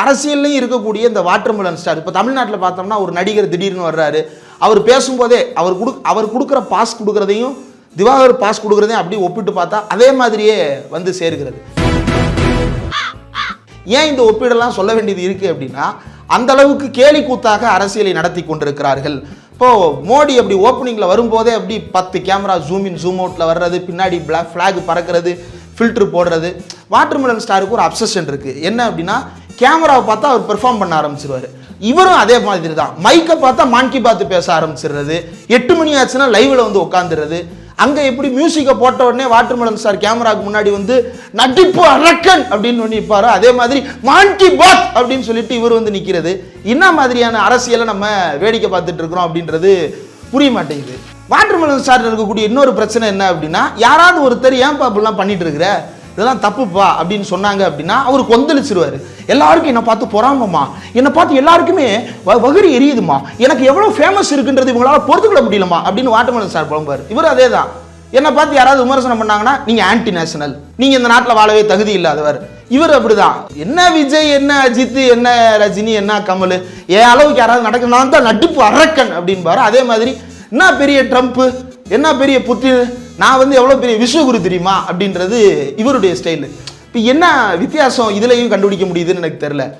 அரசியல்லையும் இருக்கக்கூடிய இந்த watermelon star இப்போ தமிழ்நாட்டில் பார்த்தோம்னா ஒரு நடிகர் திடீர்னு வர்றாரு. அவர் பேசும்போதே அவர் கொடுக்குற பாஸ் கொடுக்குறதையும் திவாகர் பாஸ் கொடுக்குறதையும் அப்படி ஒப்பிட்டு பார்த்தா அதே மாதிரியே வந்து சேர்கிறது. ஏன் இந்த ஒப்பீடெல்லாம் சொல்ல வேண்டியது இருக்குது அப்படின்னா, அந்த அளவுக்கு கேலி கூத்தாக அரசியலை நடத்தி கொண்டிருக்கிறார்கள். இப்போது மோடி அப்படி ஓப்பனிங்கில் வரும்போதே அப்படி 10 கேமரா ஜூம் இன் ஜூம் அவுட்டில் வர்றது, பின்னாடி ஃப்ளாக் பறக்கிறது, ஃபில்ட்ரு போடுறது. வாட்டர்மெலன் ஸ்டாருக்கு ஒரு அப்சஷன் இருக்குது. என்ன அப்படின்னா, கேமராவை பார்த்தா அவர் பெர்ஃபார்ம் பண்ண ஆரம்பிச்சிருவார். இவரும் அதே மாதிரி தான். மைக்கை பார்த்தா மான்கி பார்த்து பேச ஆரம்பிச்சிடுறது, 8 மணி ஆச்சுன்னா லைவில் வந்து உட்காந்துடுறது. அங்கே எப்படி மியூசிக்கை போட்ட உடனே வாட்டர்மெலன் ஸ்டார் கேமராவுக்கு முன்னாடி வந்து நடிப்பு அரக்கன் அப்படின்னு ஒன்று நிற்பாரோ, அதே மாதிரி மான்கி பாத் அப்படின்னு சொல்லிட்டு இவர் வந்து நிற்கிறது. என்ன மாதிரியான அரசியலை நம்ம வேடிக்கை பார்த்துட்டு இருக்கிறோம் அப்படின்றது புரிய மாட்டேங்குது. வாட்டர்மெலன் ஸ்டார் இருக்கக்கூடிய இன்னொரு பிரச்சனை என்ன அப்படின்னா, யாராவது ஒருத்தர் ஏன்பா அப்படிலாம் பண்ணிட்டு இருக்கிற, இதெல்லாம் தப்புப்பா அப்படின்னு சொன்னாங்க அப்படின்னா அவர் கொந்தளிச்சிருவார். எல்லாருக்கும் என்னை பார்த்து பொறாமம்மா, என்னை பார்த்து எல்லாருக்குமே வகிரி எரியுதுமா, எனக்கு எவ்வளோ ஃபேமஸ் இருக்குன்றது இவங்களால் பொறுத்துக்கொள்ள முடியலமா அப்படின்னு வாட்டர்மெலன் ஸ்டார் புலம்பார். இவர் அதே தான். என்னை பார்த்து யாராவது விமர்சனம் பண்ணாங்கன்னா நீங்கள் ஆன்டி நேஷனல், நீங்கள் இந்த நாட்டில் வாழவே தகுதி இல்லாதவர். இவர் அப்படிதான். என்ன விஜய், என்ன அஜித், என்ன ரஜினி, என்ன கமல், என் அளவுக்கு யாராவது நடக்க நான் தான் நடிப்பு அரக்கன் அப்படின்பாரு. அதே மாதிரி என்ன பெரிய ட்ரம்ப்பு, என்ன பெரிய புட்டின், நான் வந்து எவ்வளோ பெரிய விஸ்வகுரு தெரியுமா அப்படின்றது இவருடைய ஸ்டைலு. இப்போ என்ன வித்தியாசம் இதுலையும் கண்டுபிடிக்க முடியுதுன்னு எனக்கு தெரியல.